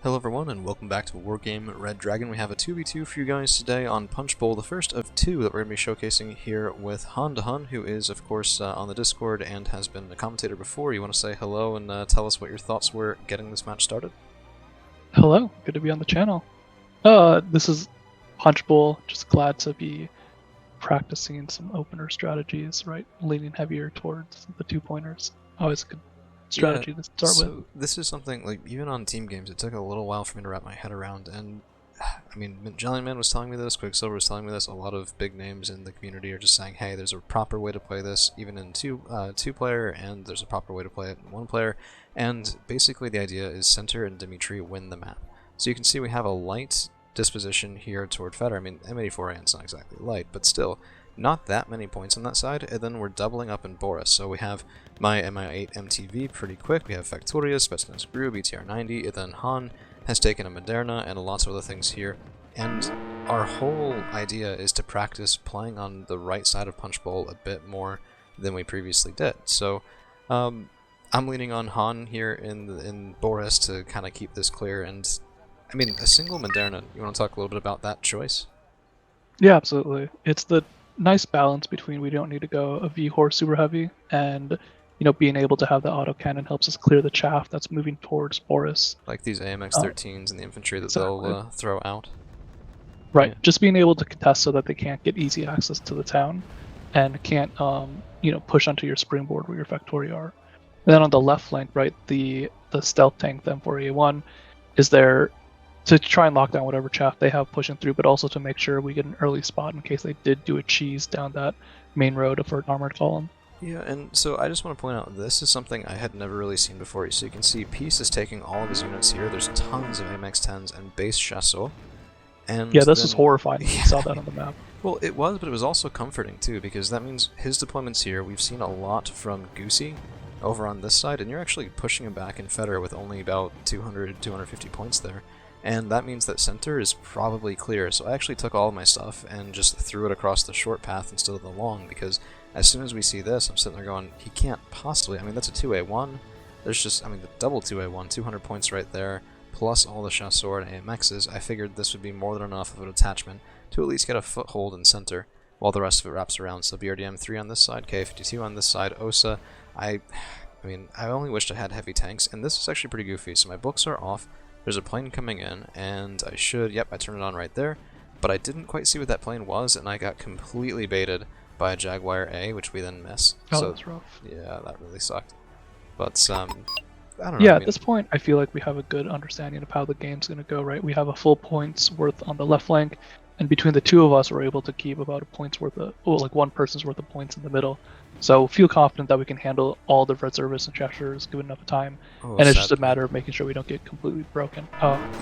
Hello everyone and welcome back to Wargame Red Dragon. We have a 2v2 for you guys today on Punchbowl, the first of two that we're going to be showcasing here with HanDHun, who is of course on the Discord and has been a commentator before. You want to say hello and tell us what your thoughts were getting this match started? Hello, good to be on the channel. This is Punchbowl, just glad to be practicing some opener strategies, right? Leaning heavier towards the two-pointers. Always a good strategy to start with. This is something, like, even on team games, it took a little while for me to wrap my head around, and I mean, Jelly Man was telling me this, Quicksilver was telling me this, a lot of big names in the community are just saying, hey, there's a proper way to play this, even in two-player, and there's a proper way to play it in one-player, and basically the idea is Center and Dimitri win the map. So you can see we have a light disposition here toward Feder. I mean, M84A is not exactly light, but still, not that many points on that side, and then we're doubling up in Boris. So we have my MI8 MTV pretty quick, we have Factoria, Spetsnaz Gru, BTR90, and then Han has taken a Moderna and lots of other things here. And our whole idea is to practice playing on the right side of Punchbowl a bit more than we previously did. So I'm leaning on Han here in Boris to kind of keep this clear, and I mean, a single Moderna, you want to talk a little bit about that choice? Yeah, absolutely. It's the nice balance between we don't need to go a V-Horse super heavy, and being able to have the autocannon helps us clear the chaff that's moving towards Boris. Like these AMX-13s and the infantry that exactly. they'll throw out. Right, yeah. Just being able to contest so that they can't get easy access to the town, and can't push onto your springboard where your Factoria are. And then on the left flank, right, the stealth tank, the M4A1, is there to try and lock down whatever chaff they have pushing through, but also to make sure we get an early spot in case they did do a cheese down that main road for an armored column. Yeah, and so I just want to point out, this is something I had never really seen before. So you can see Peace is taking all of his units here. There's tons of AMX-10s and base chasseurs. And yeah, this was horrifying. You saw that on the map. Well, it was, but it was also comforting too, because that means his deployments here, we've seen a lot from Goosey over on this side, and you're actually pushing him back in Feder with only about 200, 250 points there. And that means that Center is probably clear, so I actually took all of my stuff and just threw it across the short path instead of the long, because as soon as we see this, I'm sitting there going, he can't possibly, I mean, that's a 2A1, there's just, I mean, the double 2A1, 200 points right there, plus all the chasseurs and AMXs. I figured this would be more than enough of an attachment to at least get a foothold in Center, while the rest of it wraps around. So BRDM-3 on this side, K52 on this side, OSA, I mean, I only wished I had heavy tanks, and this is actually pretty goofy, so my books are off. There's a plane coming in, and I should, yep, I turned it on right there, but I didn't quite see what that plane was, and I got completely baited by a Jaguar A, which we then missed. Oh, so, that's rough. Yeah, that really sucked. But, I don't know. Yeah, I mean, at this point, I feel like we have a good understanding of how the game's going to go, right? We have a full points worth on the left flank, and between the two of us, we're able to keep about a point's worth of, like one person's worth of points in the middle. So feel confident that we can handle all the reservists and chashers given enough time, and it's just a matter of making sure we don't get completely broken.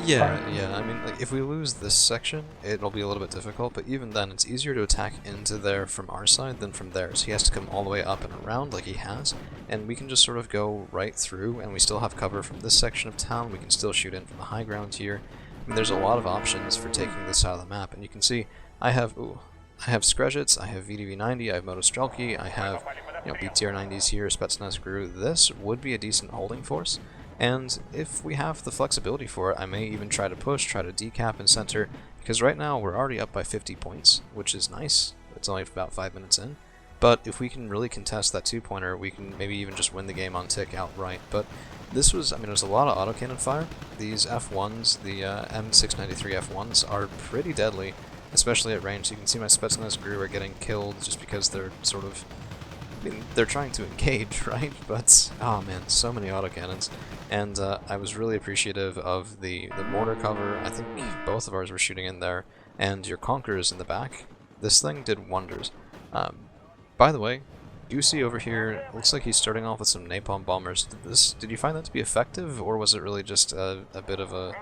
Yeah, I mean, like, if we lose this section, it'll be a little bit difficult, but even then, it's easier to attack into there from our side than from theirs. He has to come all the way up and around like he has, and we can just sort of go right through, and we still have cover from this section of town. We can still shoot in from the high ground here. I mean, there's a lot of options for taking this side of the map, and you can see I have Skrezhets, I have VDV-90, I have Motostrelki, I have BTR-90s here, Spetsnaz Gru. This would be a decent holding force, and if we have the flexibility for it, I may even try to push, try to decap in Center, because right now we're already up by 50 points, which is nice. It's only about 5 minutes in, but if we can really contest that two-pointer, we can maybe even just win the game on tick outright. But this was, I mean, there's a lot of autocannon fire. These F1s, the M693 F1s, are pretty deadly, especially at range. You can see my Spetsnaz Gru are getting killed just because they're sort of, I mean, they're trying to engage, right? But, oh man, so many autocannons. And I was really appreciative of the mortar cover. I think both of ours were shooting in there, and your Conquerors in the back. This thing did wonders. By the way, Goosey over here looks like he's starting off with some napalm bombers. Did you find that to be effective, or was it really just a bit of a,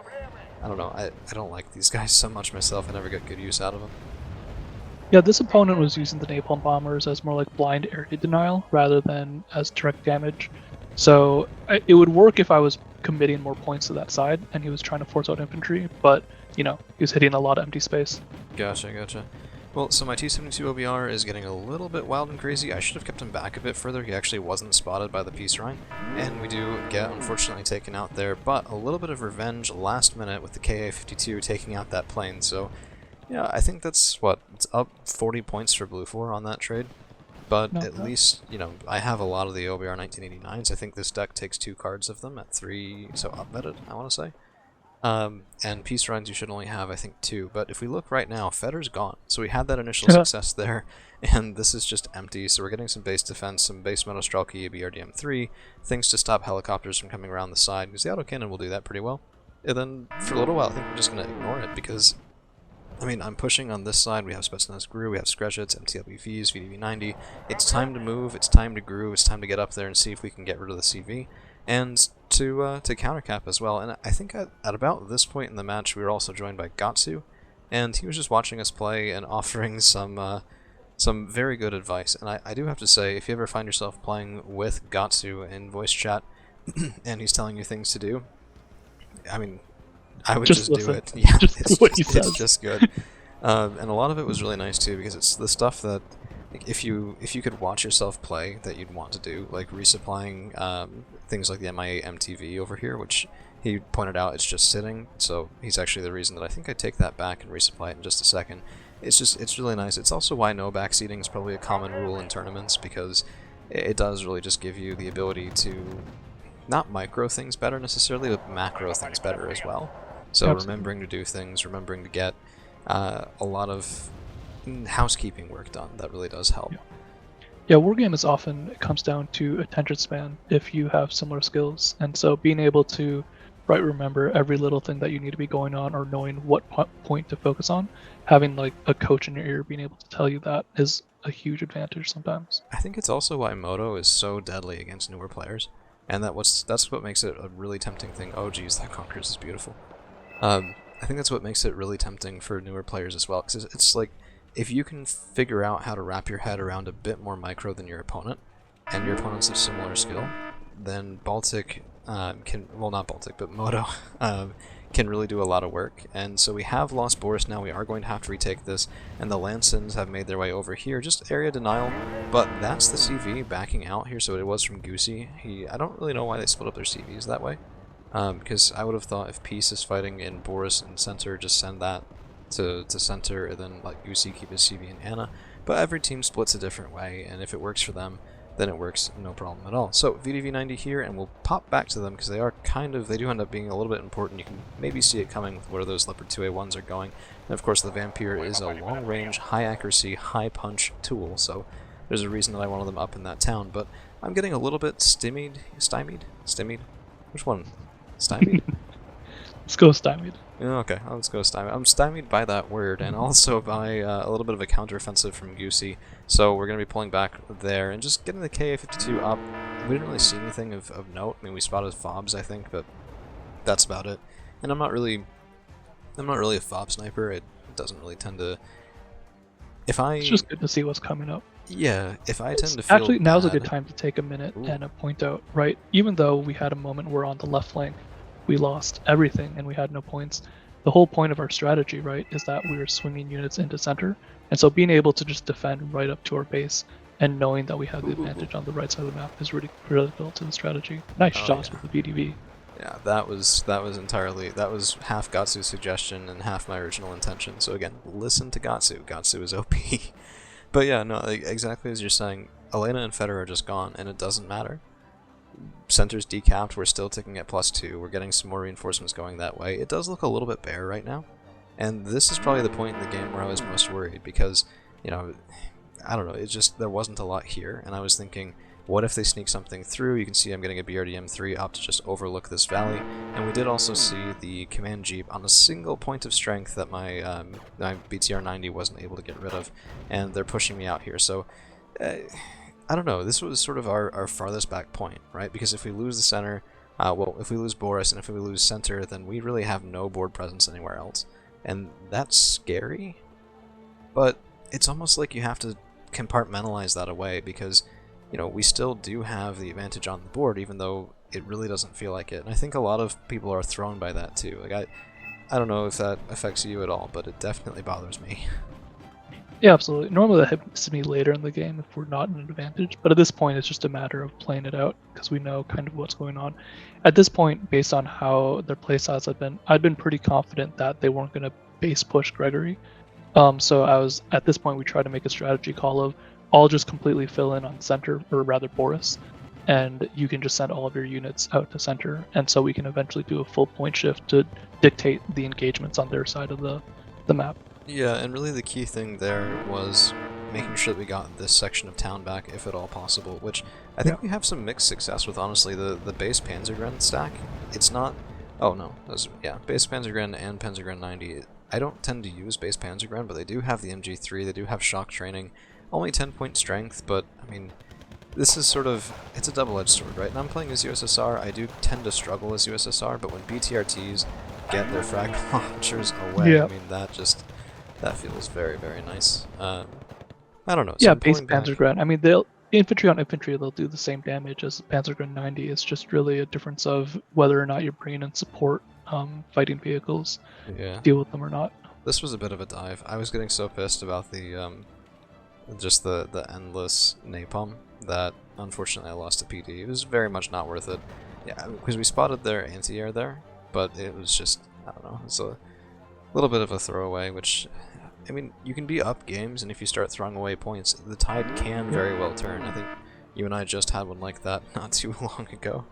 I don't know, I don't like these guys so much myself. I never get good use out of them. Yeah, this opponent was using the napalm bombers as more like blind area denial rather than as direct damage. So it would work if I was committing more points to that side and he was trying to force out infantry, but he was hitting a lot of empty space. Gotcha. Well, so my T-72 OBR is getting a little bit wild and crazy. I should have kept him back a bit further. He actually wasn't spotted by the Peace Rhine, and we do get, unfortunately, taken out there, but a little bit of revenge last minute with the KA-52 taking out that plane, so yeah, I think that's, what, it's up 40 points for Blue 4 on that trade, but at least, you know, I have a lot of the OBR 1989s. I think this deck takes 2 cards of them at 3, so up-betted, I want to say. And Peace Runs you should only have, I think, 2, but if we look right now, Fetter's gone. So we had that initial success there, and this is just empty, so we're getting some base defense, some base Monostrelki, BRDM3, things to stop helicopters from coming around the side, because the autocannon will do that pretty well. And then, for a little while, I think we're just going to ignore it, because, I mean, I'm pushing on this side, we have Spetsnaz GRU, we have Skretchets, MTLBVs, VDV-90, it's time to move, it's time to GRU, it's time to get up there and see if we can get rid of the CV. And to countercap as well. And I think at about this point in the match, we were also joined by Gatsu, and he was just watching us play and offering some very good advice. And I do have to say, if you ever find yourself playing with Gatsu in voice chat, and he's telling you things to do, I mean, I would just do it. Yeah, it's just good. And a lot of it was really nice too, because it's the stuff that, if you could watch yourself play, that you'd want to do, like resupplying things like the MIA MTV over here, which he pointed out it's just sitting, so he's actually the reason that I think I take that back and resupply it in just a second. It's really nice. It's also why no backseating is probably a common rule in tournaments, because it does really just give you the ability to not micro things better necessarily, but macro things better as well. So remembering to do things, remembering to get a lot of housekeeping work done, that really does help. Yeah, Wargame is often, it comes down to attention span if you have similar skills, and so being able to remember every little thing that you need to be going on, or knowing what point to focus on, having like a coach in your ear being able to tell you that is a huge advantage sometimes. I think it's also why Moto is so deadly against newer players, and that's what makes it a really tempting thing. Oh geez, that Conquerors is beautiful. I think that's what makes it really tempting for newer players as well, because it's like, if you can figure out how to wrap your head around a bit more micro than your opponent, and your opponent's of similar skill, then Baltic not Baltic, but Moto can really do a lot of work. And so we have lost Boris now, we are going to have to retake this, and the Lansons have made their way over here, just area denial, but that's the CV backing out here, so it was from Goosey. I don't really know why they split up their CVs that way, because I would have thought if Peace is fighting in Boris and center, just send that to center, and then let Goosey keep his CV in Anna. But every team splits a different way, and if it works for them, then it works, no problem at all. So VDV-90 here, and we'll pop back to them, because they do end up being a little bit important. You can maybe see it coming with where those Leopard 2A1s are going. And of course the Vampire is a long-range, high-accuracy, high-punch tool, so there's a reason that I wanted them up in that town. But I'm getting a little bit stymied? Which one? Stymied? Let's go stymied. Okay, let's go stymied. I'm stymied by that word, and also by a little bit of a counteroffensive from Goosey. So we're going to be pulling back there and just getting the KA-52 up. We didn't really see anything of note. I mean, we spotted fobs, I think, but that's about it. And I'm not really a fob sniper. It doesn't really tend to. It's just good to see what's coming up. Yeah, if I tend to feel actually, now's a good time to take a minute and point out, right? Even though we had a moment where on the left flank we lost everything and we had no points, the whole point of our strategy, right, is that we were swinging units into center, and so being able to just defend right up to our base and knowing that we have the advantage on the right side of the map is really critical to the strategy. Nice shots with the BDV. Yeah, that was half Gatsu's suggestion and half my original intention. So again, listen to Gatsu. Gatsu is OP. But yeah, no, exactly as you're saying, Elena and Feder are just gone, and it doesn't matter. Center's decapped, we're still ticking at +2, we're getting some more reinforcements going that way. It does look a little bit bare right now, and this is probably the point in the game where I was most worried, because, you know, I don't know, it just, there wasn't a lot here, and I was thinking, what if they sneak something through? You can see I'm getting a BRDM3 up to just overlook this valley, and we did also see the command jeep on a single point of strength that my BTR-90 wasn't able to get rid of, and they're pushing me out here, so I don't know, this was sort of our farthest back point, right? Because if we lose the center, well, if we lose Boris and if we lose center, then we really have no board presence anywhere else. And that's scary, but it's almost like you have to compartmentalize that away, because, you know, we still do have the advantage on the board, even though it really doesn't feel like it. And I think a lot of people are thrown by that too. Like, I don't know if that affects you at all, but it definitely bothers me. Yeah, absolutely. Normally that hits me later in the game if we're not in an advantage, but at this point it's just a matter of playing it out because we know kind of what's going on. At this point, based on how their playstyles have been, I've been pretty confident that they weren't going to base push Gregory. So I was at this point we tried to make a strategy call of I'll just completely fill in on center, or rather Boris, and you can just send all of your units out to center, and so we can eventually do a full point shift to dictate the engagements on their side of the map. Yeah, and really the key thing there was making sure that we got this section of town back, if at all possible, which I think we have some mixed success with, honestly. The base Panzergren stack, it's not... Oh no, yeah, base Panzergren and Panzergren 90. I don't tend to use base Panzergren, but they do have the MG3, they do have shock training, only 10-point strength, but, I mean, this is sort of... it's a double-edged sword, right? And I'm playing as USSR, I do tend to struggle as USSR, but when BTRTs get their frag launchers away, I mean, that feels very, very nice. I don't know. So Yeah, base Panzergren. I mean, they'll infantry on infantry, they'll do the same damage as Panzergren 90. It's just really a difference of whether or not you're bringing in support fighting vehicles, deal with them or not. This was a bit of a dive. I was getting so pissed about the just the endless napalm that unfortunately I lost to PD. It was very much not worth it. Yeah, because we spotted their anti-air there, but it was just, I don't know, it's a little bit of a throwaway, which, I mean, you can be up games, and if you start throwing away points, the tide can very well turn. I think you and I just had one like that not too long ago.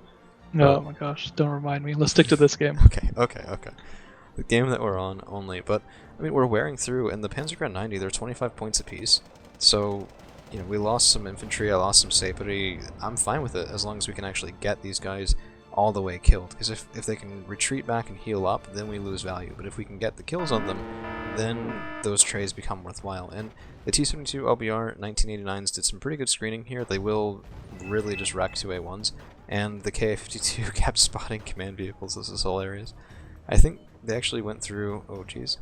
No, oh my gosh, don't remind me. Let's stick to this game. Okay. The game that we're on only, but, I mean, we're wearing through, and the Panzergren 90, they're 25 points apiece, so, you know, we lost some infantry, I lost some sapere. I'm fine with it, as long as we can actually get these guys all the way killed, because if they can retreat back and heal up, then we lose value, but if we can get the kills on them, then those trays become worthwhile. And the T-72 LBR 1989s did some pretty good screening here. They will really just wreck 2A1s, and the KA-52 kept spotting command vehicles. This is hilarious. I think they actually went through... oh geez.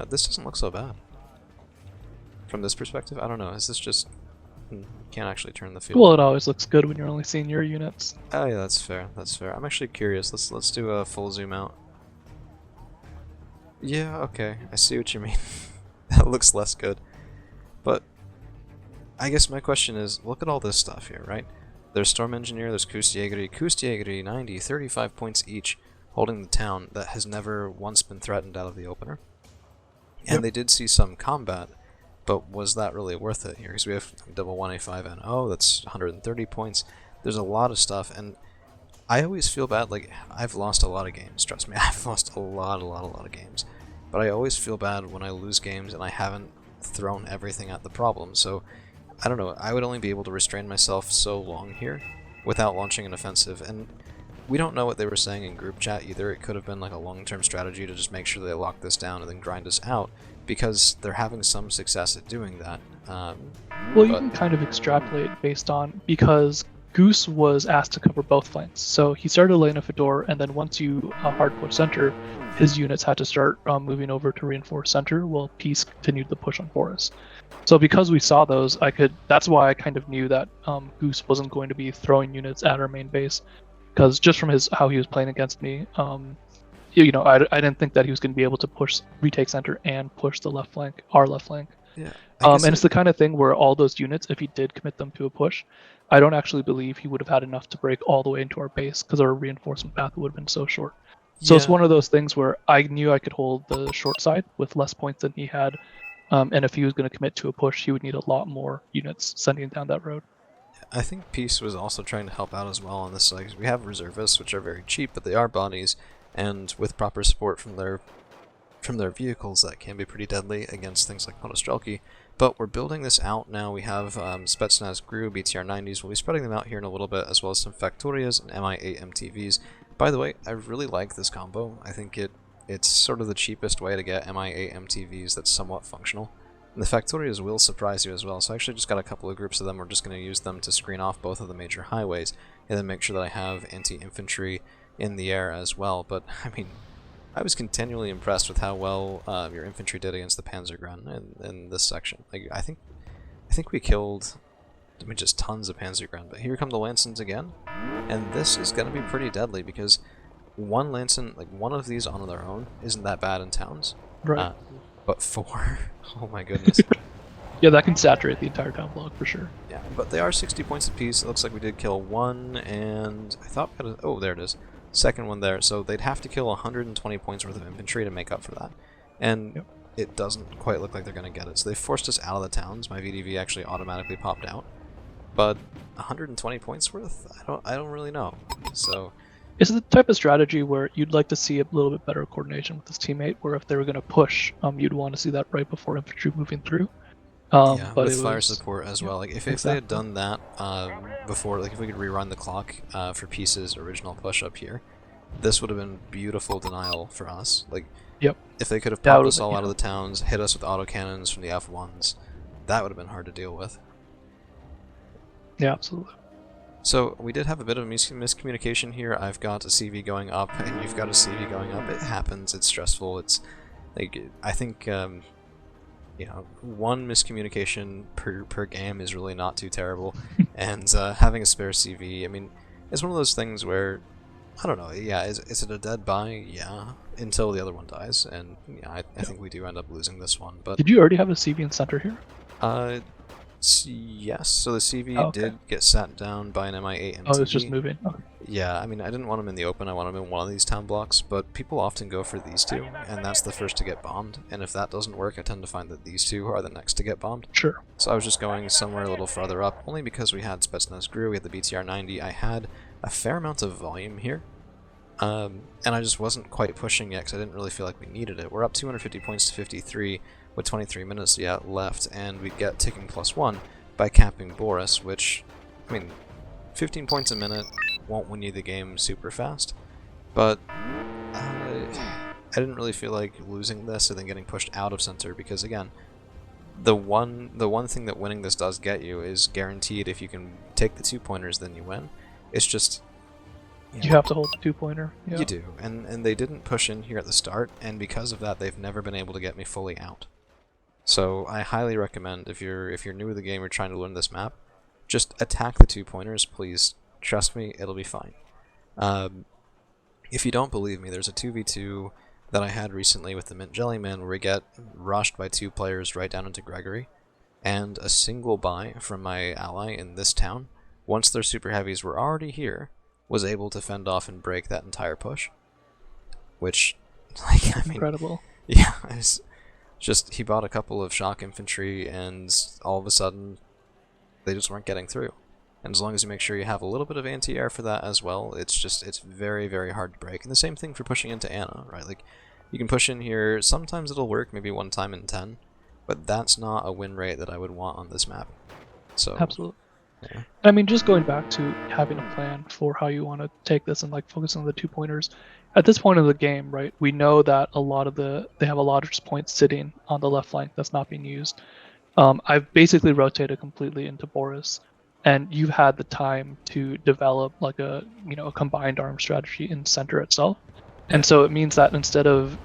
This doesn't look so bad. From this perspective, I don't know, is this just... can't actually turn the field. Well, it always looks good when you're only seeing your units. Oh yeah, that's fair. I'm actually curious. Let's do a full zoom out. Yeah, okay, I see what you mean. That looks less good. But I guess my question is, look at all this stuff here, right? There's Storm Engineer, there's Kustjägeri 90, 35 points each, holding the town that has never once been threatened out of the opener. And they did see some combat, but was that really worth it here? Because we have double 1A5NO, that's 130 points. There's a lot of stuff, and I always feel bad. Like, I've lost a lot of games, trust me. I've lost a lot of games. But I always feel bad when I lose games and I haven't thrown everything at the problem. So, I don't know, I would only be able to restrain myself so long here without launching an offensive. And we don't know what they were saying in group chat either. It could have been like a long-term strategy to just make sure they lock this down and then grind us out, because they're having some success at doing that. Well, you can kind of extrapolate based on, because Goose was asked to cover both flanks. So he started laying a Fedor, and then once you hard push center, his units had to start moving over to reinforce center, while Peace continued the push on Boris. So because we saw those, that's why I kind of knew that Goose wasn't going to be throwing units at our main base, because just from how he was playing against me, you know, I didn't think that he was going to be able to retake center and push the left flank, our left flank. Yeah. And it's the kind of thing where all those units, if he did commit them to a push, I don't actually believe he would have had enough to break all the way into our base, because our reinforcement path would have been so short. So it's one of those things where I knew I could hold the short side with less points than he had, and if he was going to commit to a push, he would need a lot more units sending down that road. I think Peace was also trying to help out as well on this side, because we have reservists, which are very cheap, but they are bodies, and with proper support from their vehicles, that can be pretty deadly against things like Monostrelki. But we're building this out now. We have Spetsnaz GRU, BTR 90s. We'll be spreading them out here in a little bit, as well as some Factorias and MI8 MTVs. By the way, I really like this combo. I think it's sort of the cheapest way to get MI8 MTVs that's somewhat functional. And the Factorias will surprise you as well, so I actually just got a couple of groups of them. We're just going to use them to screen off both of the major highways, and then make sure that I have anti-infantry in the air as well. But, I mean, I was continually impressed with how well your infantry did against the Panzergren in this section. Like, I think we killed, I mean, just tons of Panzergren, but here come the Lancens again, and this is going to be pretty deadly, because one Lansen, like one of these on their own, isn't that bad in towns. Right. But 4, oh my goodness. Yeah, that can saturate the entire town block for sure. Yeah, but they are 60 points apiece. It looks like we did kill one, and I thought we had oh, there it is. Second one there. So they'd have to kill 120 points worth of infantry to make up for that. And Yep. it doesn't quite look like they're going to get it. So they forced us out of the towns. My VDV actually automatically popped out. But 120 points worth? I don't really know. So Is it the type of strategy where you'd like to see a little bit better coordination with his teammate, where if they were going to push, you'd want to see that right before infantry moving through? yeah, But with it fire was, support as well. Like if they exactly. had done that before, like if we could rerun the clock for Peace's original push up here, this would have been beautiful denial for us. Like, Yep. if they could have That popped would've us been- all out yeah. of the towns, hit us with autocannons from the F1s, that would have been hard to deal with. Yeah, absolutely. So we did have a bit of miscommunication here. I've got a CV going up, and you've got a CV going up. It happens. It's stressful. It's like I think you know, one miscommunication per game is really not too terrible, and having a spare CV, I mean, it's one of those things where I don't know. Yeah, is it a dead buy? Yeah, until the other one dies, and yeah, I think we do end up losing this one. But Did you already have a CV in center here? yes. So the CV Oh, okay. did get sat down by an MI8 MTV. Oh, it's just moving. Okay. Yeah, I mean, I didn't want him in the open, I want him in one of these town blocks, but people often go for these two, and that's the first to get bombed, and if that doesn't work, I tend to find that these two are the next to get bombed. Sure. So I was just going somewhere a little farther up, only because we had Spetsnaz Gru, we had the BTR 90, I had a fair amount of volume here, and I just wasn't quite pushing yet, because I didn't really feel like we needed it. We're up 250 points to 53, with 23 minutes yet left, and we get ticking +1 by capping Boris, which, I mean, 15 points a minute won't win you the game super fast, but I didn't really feel like losing this and then getting pushed out of center, because again, the one thing that winning this does get you is guaranteed. If you can take the 2-pointers, then you win. It's just You have to hold the 2-pointer. Yeah. you do, and they didn't push in here at the start, and because of that, they've never been able to get me fully out. So I highly recommend, if you're new to the game, you're trying to learn this map, just attack the 2-pointers, please. Trust me, it'll be fine. If you don't believe me, there's a 2v2 that I had recently with the Mint Jellyman where we get rushed by 2 players right down into Gregory, and a single buy from my ally in this town, once their super heavies were already here, was able to fend off and break that entire push. Which, like, I mean, Incredible. yeah, it's just, he bought a couple of shock infantry, and all of a sudden, they just weren't getting through. And as long as you make sure you have a little bit of anti-air for that as well, it's very, very hard to break. And the same thing for pushing into Anna, right? Like, you can push in here, sometimes it'll work, maybe one time in 10, but that's not a win rate that I would want on this map. So Absolutely. yeah. I mean, just going back to having a plan for how you want to take this and like focus on the 2-pointers. At this point of the game, right, we know that they have a lot of points sitting on the left flank that's not being used. I've basically rotated completely into Boris, and you've had the time to develop like a combined arm strategy in center itself. And so it means that instead of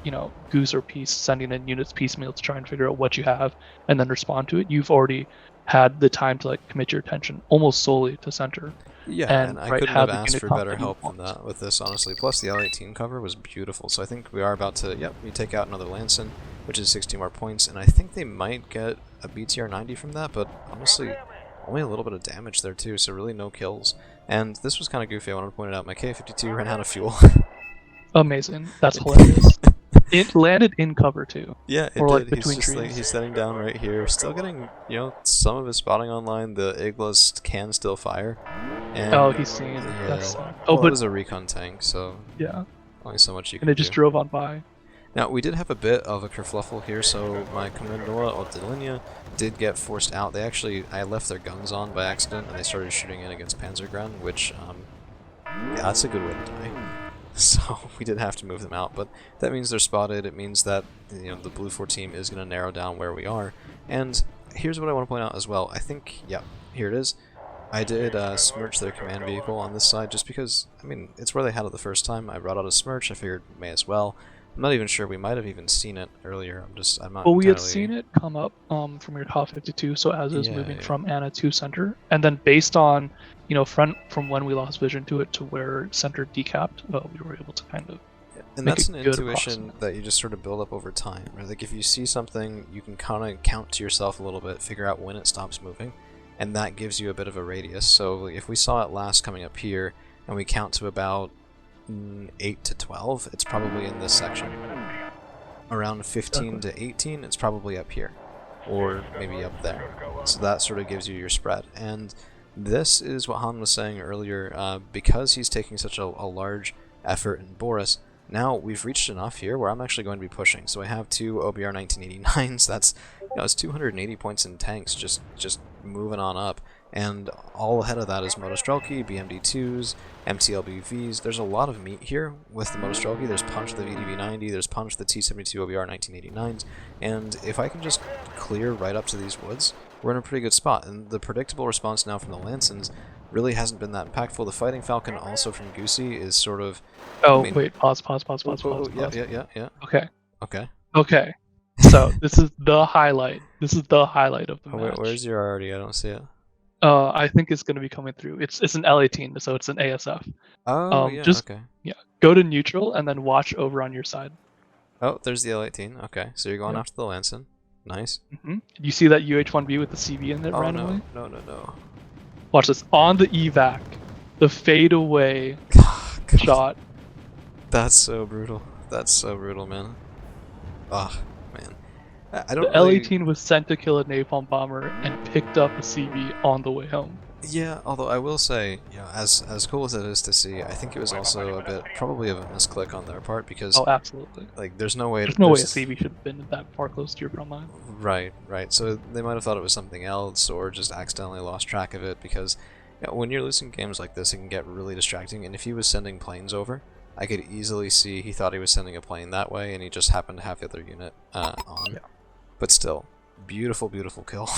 Goose or Peace sending in units piecemeal to try and figure out what you have and then respond to it, you've already had the time to like commit your attention almost solely to center. Yeah, and I right, couldn't have have the asked unit for comp better that you help than want. that with this, honestly. Plus, the L18 cover was beautiful, so I think we are about to, yep, we take out another Lanson, which is 60 more points, and I think they might get a BTR 90 from that, but honestly, only a little bit of damage there too, so really no kills. And this was kind of goofy, I wanted to point it out, my K-52 ran out of fuel. Amazing. That's hilarious. It landed in cover too. Yeah, it Or, like, did. He's between just like, trees. he's setting down right here, still getting, some of his spotting online, the Iglas can still fire. And Oh, he's seen. yeah. That's Well, oh, it but was a recon tank, so yeah, only so much you and can they just do. drove on by. Now, we did have a bit of a kerfluffle here, so my Commandora Ottilinia did get forced out. I left their guns on by accident, and they started shooting in against Panzergren, which, yeah, that's a good way to die. So, we did have to move them out, but that means they're spotted. It means that, the Blue 4 team is going to narrow down where we are. And here's what I want to point out as well. I think, yeah, here it is. I did smirch their command vehicle on this side just because, I mean, it's where they had it the first time. I brought out a smirch. I figured may as well. I'm not even sure. We might have even seen it earlier. I'm not. Well, we had entirely- seen it come up from your top 52, so as it was Yeah, moving yeah. from Anna to center, and then based on from when we lost vision to it to where center decapped, we were able to kind of And make that's a an good intuition approximate. that you just sort of build up over time. Right? Like if you see something, you can kind of count to yourself a little bit, figure out when it stops moving, and that gives you a bit of a radius. So if we saw it last coming up here, and we count to about 8 to 12, it's probably in this section. Around 15 to 18, it's probably up here, or maybe up there. So that sort of gives you your spread. And this is what Han was saying earlier, because he's taking such a large effort in Boris. Now we've reached enough here where I'm actually going to be pushing. So I have 2 OBR 1989s. That's, you know, it's 280 points in tanks, just moving on up. And all ahead of that is Motostrelki, BMD2s, MTLBVs. There's a lot of meat here with the Motostrelki. There's Punch the VDV90, there's Punch the T72 OBR 1989s. And if I can just clear right up to these woods, we're in a pretty good spot. And the predictable response now from the Lansons really hasn't been that impactful. The Fighting Falcon also from Goosey is sort of... Oh, I mean, wait, pause. Yeah. Okay. Okay. Okay. So this is the highlight. This is the highlight of the match. Where's your already? I don't see it. I think it's going to be coming through. It's an L18, so it's an ASF. Oh, yeah, okay. Yeah, go to neutral and then watch over on your side. Oh, there's the L18. Okay, so you're going Yep. after the Lanson. Nice. You see that UH-1B with the CB in there Oh, randomly? no. Watch this. On the evac, the fadeaway God, shot. That's so brutal. That's so brutal, man. Ugh, man. I don't The really... L-18 was sent to kill a napalm bomber and picked up a CB on the way home. Yeah, although I will say, you know, as cool as it is to see, I think it was also a bit, probably of a misclick on their part, because... Oh, absolutely. Like, there's no way... There's no way a CB should have been that far close to your front line. Right. So they might have thought it was something else, or just accidentally lost track of it, because you know, when you're losing games like this, it can get really distracting, and if he was sending planes over, I could easily see he thought he was sending a plane that way, and he just happened to have the other unit on. Yeah. But still, beautiful kill.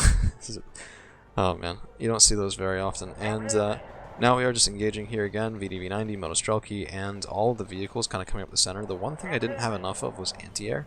Oh man, you don't see those very often. And now we are just engaging here again, VDV-90, Motostrelki, and all of the vehicles kind of coming up the center. The one thing I didn't have enough of was anti-air,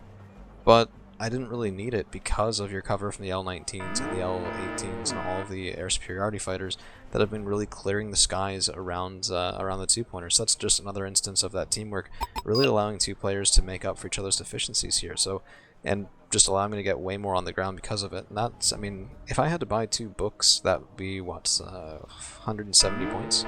but I didn't really need it because of your cover from the L-19s and the L-18s and all of the air superiority fighters that have been really clearing the skies around the two-pointers. So that's just another instance of that teamwork, really allowing two players to make up for each other's deficiencies here. So, and just allowing me to get way more on the ground because of it. And that's, I mean, if I had to buy 2 books, that would be, what, 170 points?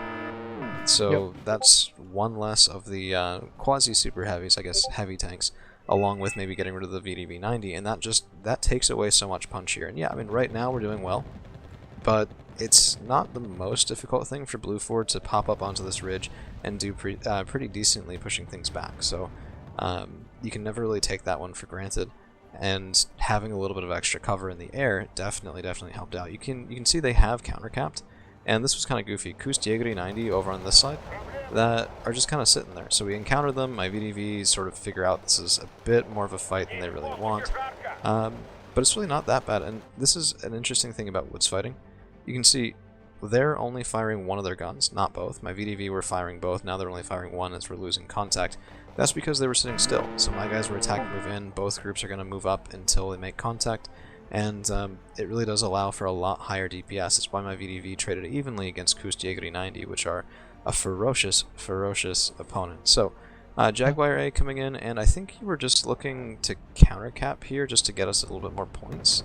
So that's one less of the quasi-super heavies, I guess, heavy tanks, along with maybe getting rid of the VDV-90, and that takes away so much punch here. And yeah, I mean, right now we're doing well, but it's not the most difficult thing for Blue Ford to pop up onto this ridge and do pretty decently pushing things back. So you can never really take that one for granted. And having a little bit of extra cover in the air definitely helped out. You can see they have countercapped, and this was kind of goofy. Kustjägeri 90 over on this side that are just kind of sitting there. So we encounter them, my VDVs sort of figure out this is a bit more of a fight than they really want. But it's really not that bad, and this is an interesting thing about woods fighting. You can see they're only firing one of their guns, not both. My VDV were firing both, now they're only firing one as we're losing contact. That's because they were sitting still. So my guys were attack move in, both groups are going to move up until they make contact, and it really does allow for a lot higher DPS. That's why my VDV traded evenly against Kustjägeri 90, which are a ferocious opponent. So Jaguar A coming in, and I think you were just looking to countercap here just to get us a little bit more points.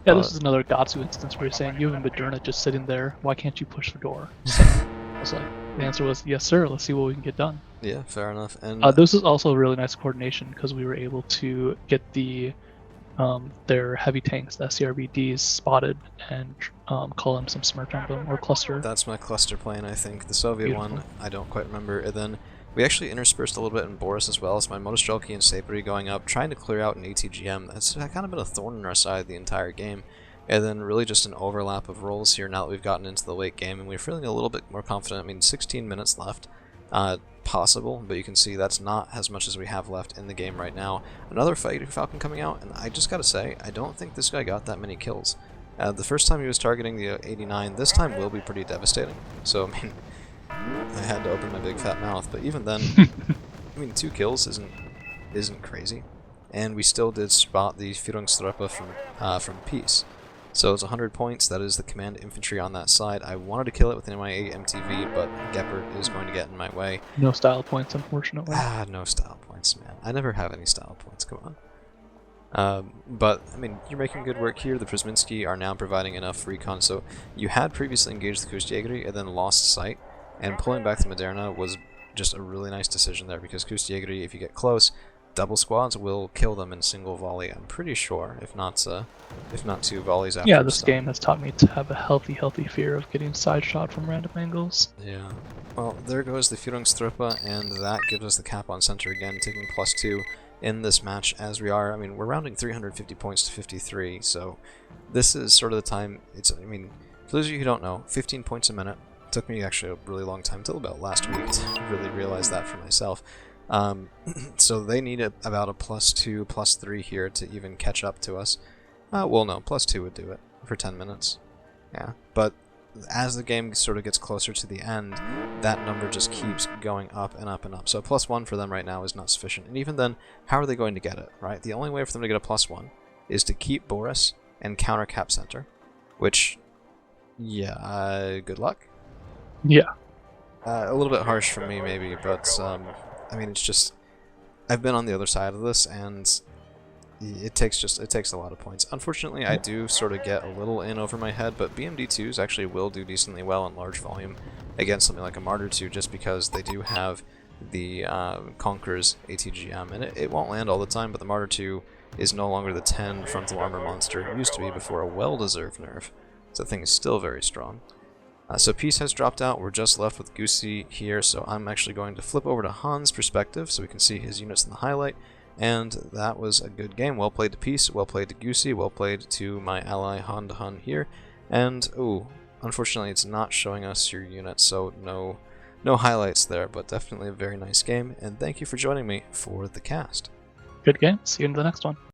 Yeah, this is another Gatsu instance where you're saying you have Moderna just sitting there, why can't you push the door? So I was like, the answer was, yes sir, let's see what we can get done. Yeah, fair enough. And this is also really nice coordination because we were able to get the their heavy tanks, the SCRBDs, spotted and call them some smirch on them, or cluster. That's my cluster plane, I think. The Soviet one, I don't quite remember. And then we actually interspersed a little bit in Boris as well, so my Motostrelki and Sapri going up, trying to clear out an ATGM. That's kind of been a thorn in our side the entire game. And then really just an overlap of roles here now that we've gotten into the late game, and we're feeling a little bit more confident. I mean, 16 minutes left. Possible, but you can see that's not as much as we have left in the game right now. Another Fighting Falcon coming out, and I just gotta say, I don't think this guy got that many kills. The first time he was targeting the 89, this time will be pretty devastating. So, I mean, I had to open my big fat mouth, but even then, I mean, 2 kills isn't crazy. And we still did spot the Führungstruppe from Peace. So it's 100 points, that is the command infantry on that side. I wanted to kill it with an MI8 MTV, but Geppert is going to get in my way. No style points, unfortunately. No style points. points, man. I never have any style points, come on. But, I mean, you're making good work here. The Przminski are now providing enough recon, so you had previously engaged the Kustjägeri and then lost sight, and pulling back the Moderna was just a really nice decision there, because Kustjägeri, if you get close, double squads will kill them in single volley, I'm pretty sure, if not 2 volleys after. Yeah, this game has taught me to have a healthy fear of getting side shot from random angles. Yeah. Well, there goes the Führungstruppe, and that gives us the cap on center again, taking +2 in this match as we are. I mean, we're rounding 350 points to 53, so this is sort of the time. I mean, for those of you who don't know, 15 points a minute. It took me actually a really long time, till about last week, to really realize that for myself. So they need about a +2, +3 here to even catch up to us. Well, no, +2 would do it for 10 minutes. Yeah, but as the game sort of gets closer to the end, that number just keeps going up and up and up. So a +1 for them right now is not sufficient. And even then, how are they going to get it, right? The only way for them to get a +1 is to keep Boris and counter cap center, which, yeah, good luck. Yeah. A little bit harsh for me, maybe, but I mean, it's just, I've been on the other side of this, and it takes a lot of points. Unfortunately, I do sort of get a little in over my head, but BMD2s actually will do decently well in large volume against something like a Martyr 2, just because they do have the Conqueror's ATGM, and it won't land all the time, but the Martyr 2 is no longer the 10 frontal armor monster it used to be before a well-deserved nerf, so the thing is still very strong. So Peace has dropped out, we're just left with Goosey here, so I'm actually going to flip over to Han's perspective so we can see his units in the highlight, and that was a good game. Well played to Peace, well played to Goosey, well played to my ally HanDHun here, and, ooh, unfortunately it's not showing us your units, so no highlights there, but definitely a very nice game, and thank you for joining me for the cast. Good game. See you in the next one.